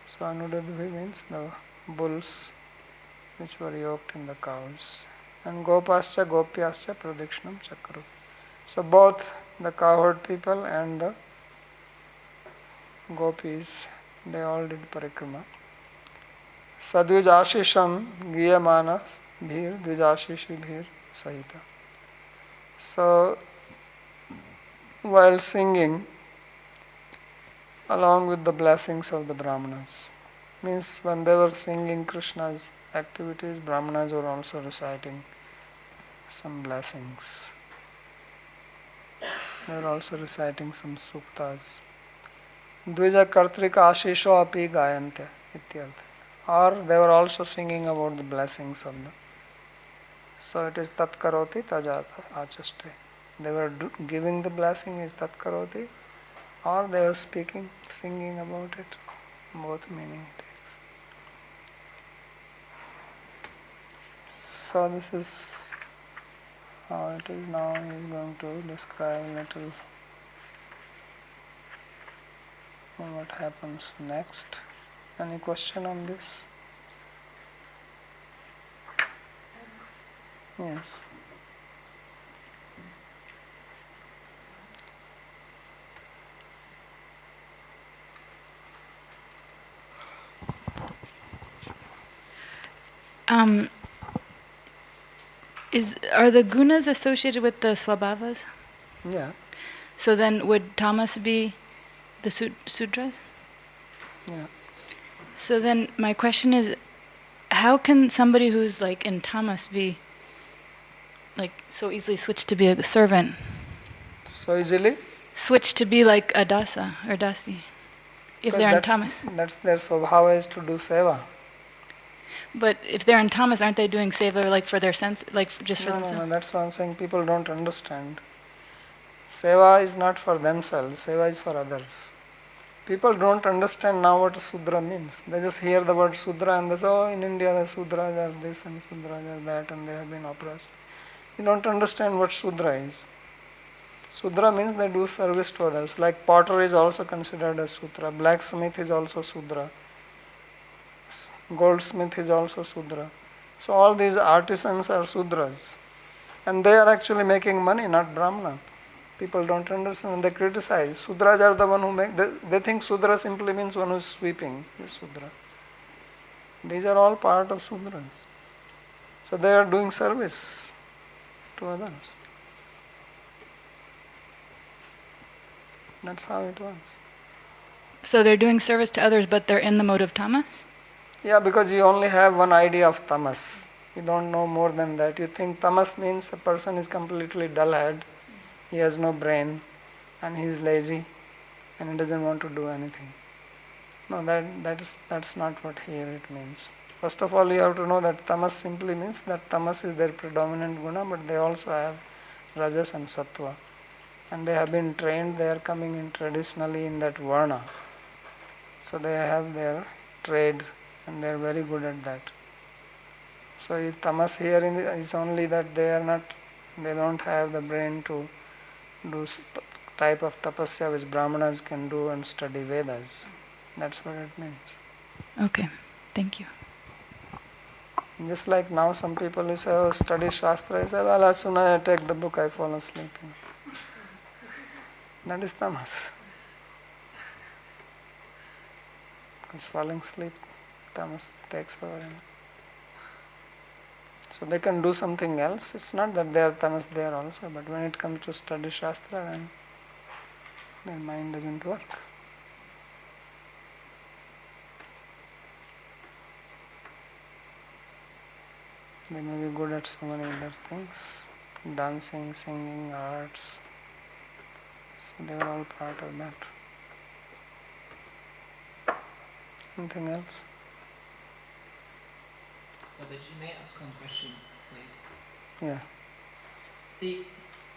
So anududbhi means the bulls which were yoked in the cows. And gopascha gopyascha pradikshanam chakru. So both the cowherd people and the gopis, they all did parikrama. Sadvijashisham giyamanas bhir dvijashishi bhir sahita. So while singing along with the blessings of the Brahmanas, means when they were singing Krishna's activities, Brahmanas were also reciting some blessings. They were also reciting some suktas. Dvija kartrika ashisho api gayante ityartha. Or they were also singing about the blessings of the. So it is tat karoti tajata achaste. They were giving the blessing is tat karoti, or they were speaking, singing about it. Both meaning it takes. So this is how it is now. He is going to describe a little what happens next. Any question on this? Yes. Are the gunas associated with the swabhavas? Yeah. So then would tamas be The sutras? Yeah. So then my question is, how can somebody who's like in tamas be like so easily switch to be a servant? So easily? Switch to be like a dasa or dasi if they're in tamas. That's their svabhava is to do seva. But if they're in tamas, aren't they doing seva like for their sense, like just for themselves? No, that's what I'm saying. People don't understand. Seva is not for themselves, seva is for others. People don't understand now what Sudra means. They just hear the word Sudra and they say, oh, in India the Sudras are this and Sudras are that and they have been oppressed. You don't understand what Sudra is. Sudra means they do service to others. Like potter is also considered as Sudra. Blacksmith is also Sudra. Goldsmith is also Sudra. So all these artisans are Sudras. And they are actually making money, not Brahmana. People don't understand, they criticize. Sudras are the one who make, they think Sudra simply means one who is sweeping, is Sudra. These are all part of Sudras. So they are doing service to others. That's how it was. So they're doing service to others, but they're in the mode of tamas? Yeah, because you only have one idea of tamas. You don't know more than that. You think tamas means a person is completely dull-headed, he has no brain, and he is lazy, and he doesn't want to do anything. No, that's not what here it means. First of all, you have to know that tamas simply means that tamas is their predominant guna, but they also have rajas and sattva. And they have been trained, they are coming in traditionally in that varna. So they have their trade and they are very good at that. So tamas here is only that they don't have the brain to do type of tapasya which Brahmanas can do and study Vedas. That's what it means. Okay, thank you. Just like now some people who say, oh, study Shastra, I say, well, as soon as I take the book, I fall asleep. That is tamas. Because falling asleep, tamas takes over. So they can do something else. It's not that they are tamas there also, but when it comes to study Shastra, then their mind doesn't work. They may be good at so many other things, dancing, singing, arts. So they are all part of that. Anything else? Babaji, may I ask one question, please? Yeah.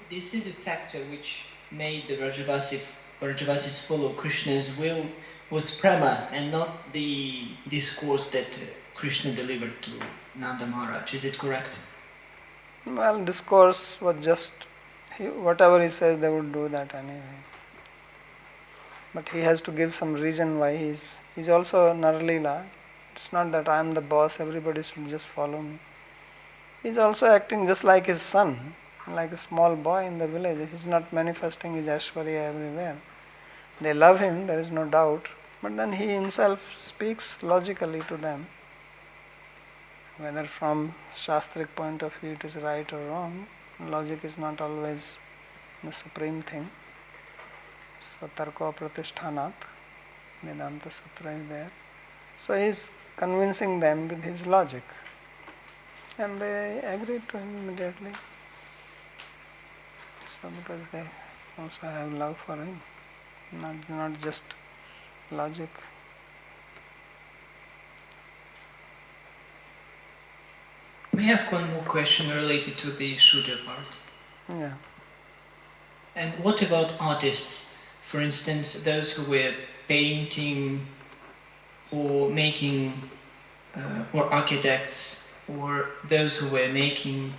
This is a factor which made the Vrajavasis follow Krishna's will was prema and not the discourse that Krishna delivered to Nanda Maharaj. Is it correct? Well, discourse was just, whatever he says, they would do that anyway. But he has to give some reason why he's also Rāsa-līlā. It's not that I am the boss, everybody should just follow me. He's also acting just like his son, like a small boy in the village. He's not manifesting his Aishwarya everywhere. They love him, there is no doubt, but then he himself speaks logically to them. Whether from Shastric point of view it is right or wrong, logic is not always the supreme thing. So Tarko Pratishthanat, Vedanta Sutra is there. So he is convincing them with his logic. And they agreed to him immediately. So because they also have love for him, not just logic. May I ask one more question related to the Shudra part? Yeah. And what about artists? For instance, those who were painting or making, or architects, or those who were making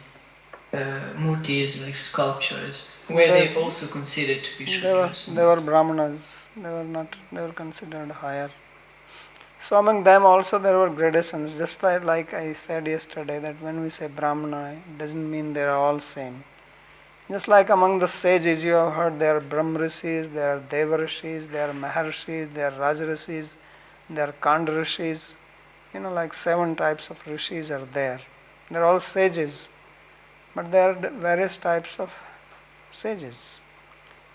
murtis, like sculptures, were they also considered to be Shudras? They were Brahmanas, they were considered higher. So among them also there were gradations, just like I said yesterday that when we say Brahmana, it doesn't mean they are all same. Just like among the sages you have heard there are Brahmarishis, there are Devarishis, there are Maharishis, there are Rajarishis, there are Kandarishis. Like 7 types of rishis are there. They are all sages, but there are various types of sages.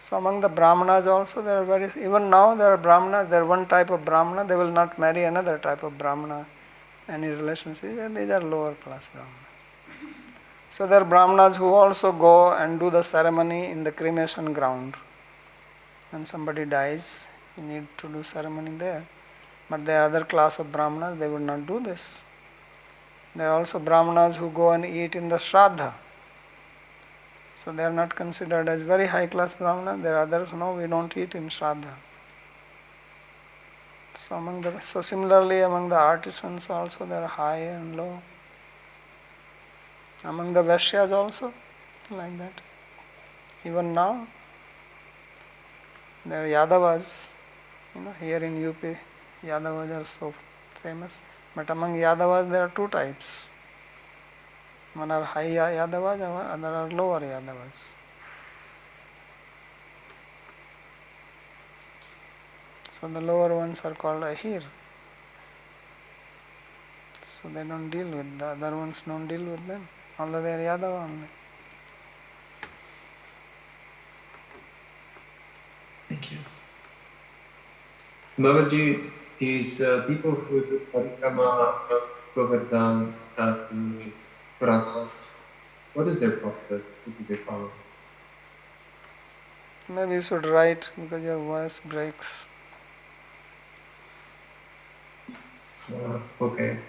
So among the Brahmanas also there are various, even now there are Brahmanas, there are one type of Brahmana, they will not marry another type of Brahmana, any relationship, and these are lower class Brahmanas. So there are Brahmanas who also go and do the ceremony in the cremation ground. When somebody dies, you need to do ceremony there. But there are other class of Brahmanas, they would not do this. There are also Brahmanas who go and eat in the Shraddha. So they are not considered as very high class Brahmanas. There are others, no, we don't eat in Shraddha. So similarly among the artisans also there are high and low. Among the Vaishyas also, like that. Even now, there are Yadavas, here in UP, Yadavas are so famous. But among Yadavas there are two types. One are high Yadavas and other are lower Yadavas. So the lower ones are called Ahir. So they don't deal with the other ones, don't deal with them. Although they are Yadava only. Thank you. Babaji, is people who do parikrama Govardhan and Puranas, what is their process? What do they follow? Maybe you should write because your voice breaks. Okay.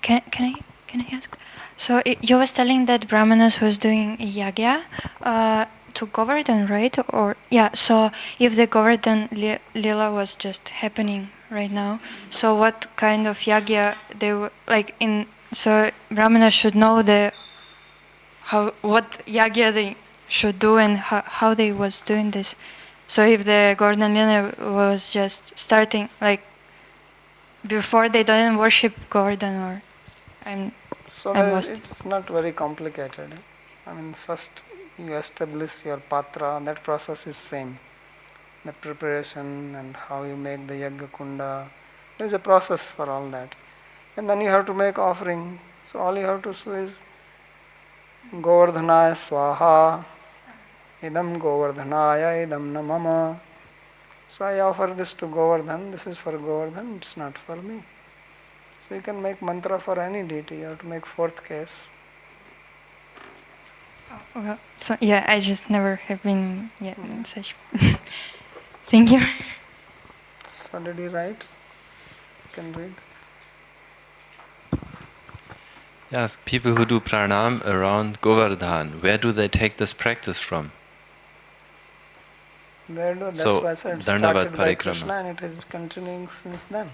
Can I ask? So you was telling that Brahmanas was doing yagya to Govardhan, right? Or yeah. So if the Govardhan lila was just happening right now, so what kind of yagya they were like in? So Brahmanas should know what yagya they should do and how they was doing this. So if the Govardhan lila was just starting like before they didn't worship Govardhan or it's not very complicated. I mean, first you establish your patra, that process is same. The preparation and how you make the yagya kunda, there is a process for all that. And then you have to make offering. So all you have to do is Govardhanaya swaha, idam Govardhanaya, idam namama. So I offer this to Govardhan, this is for Govardhan, it's not for me. So you can make mantra for any deity, you have to make fourth case. Well, so yeah, I just never have been in such. Thank you. So did you write? You can read. Yes, people who do pranam around Govardhan, where do they take this practice from? That's why I said it started by Krishna and it is continuing since then.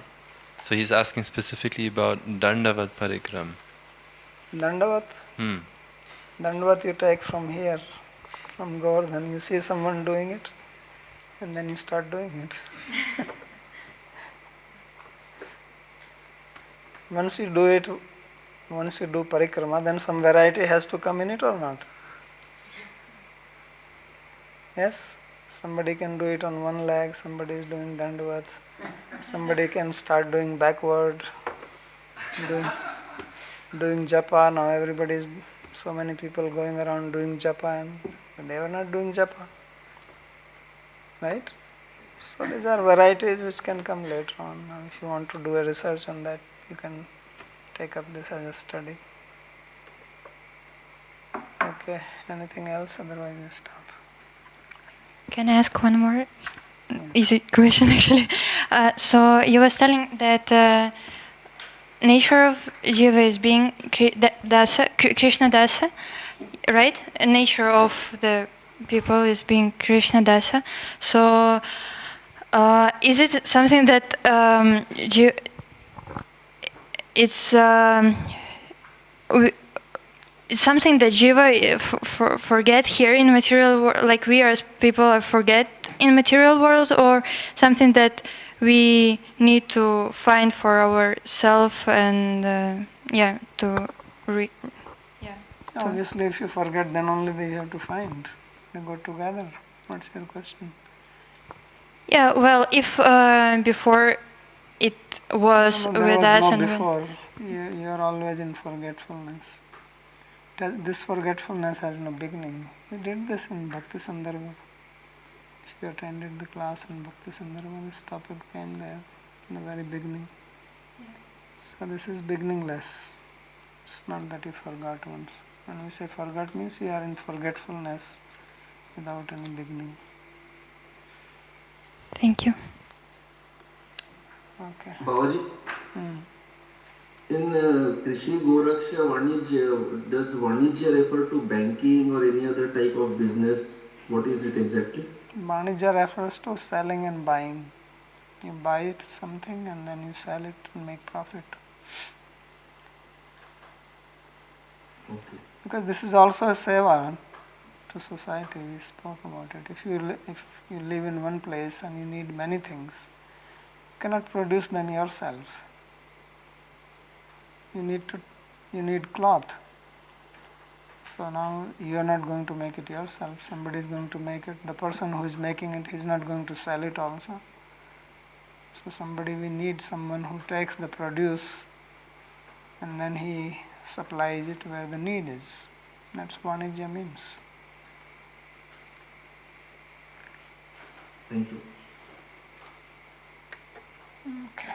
So he's asking specifically about Dandavat Parikram. Dandavat? Dandavat you take from here, from Govardhan. You see someone doing it and then you start doing it. Once you do parikrama, then some variety has to come in it or not? Yes? Somebody can do it on one leg, somebody is doing Dandavat, somebody can start doing backward, doing japa. Now everybody is, so many people going around doing japa and they were not doing japa. Right? So these are varieties which can come later on. Now if you want to do a research on that, you can take up this as a study. Okay, anything else? Otherwise we stop. Can I ask one more easy question actually? So you was telling that nature of Jiva is being Krishna Dasa, right? Nature of the people is being Krishna Dasa. So is it something that it's something that Jiva forget here in material world, like we as people forget in material world, or something that we need to find for ourselves and Obviously, if you forget, then only they have to find. They go together. What's your question? Yeah, well, if before it was No, with there was us no and before. You are always in forgetfulness. This forgetfulness has no beginning. We did this in Bhakti Sandarbha. If you attended the class in Bhakti Sandarbha, this topic came there in the very beginning. So this is beginningless. It's not that you forgot once. When we say forgot means you are in forgetfulness without any beginning. Thank you. Okay. Babaji, in Krishi Goraksha Vanijya, does Vanijya refer to banking or any other type of business? What is it exactly? Vanijya refers to selling and buying. You buy it something and then you sell it and make profit. Okay. Because this is also a seva to society. We spoke about it. If you live in one place and you need many things, you cannot produce them yourself. You need cloth. So now you are not going to make it yourself. Somebody is going to make it. The person who is making it is not going to sell it also. So we need someone who takes the produce and then he supplies it where the need is. That's what Vanijya means. Thank you. Okay.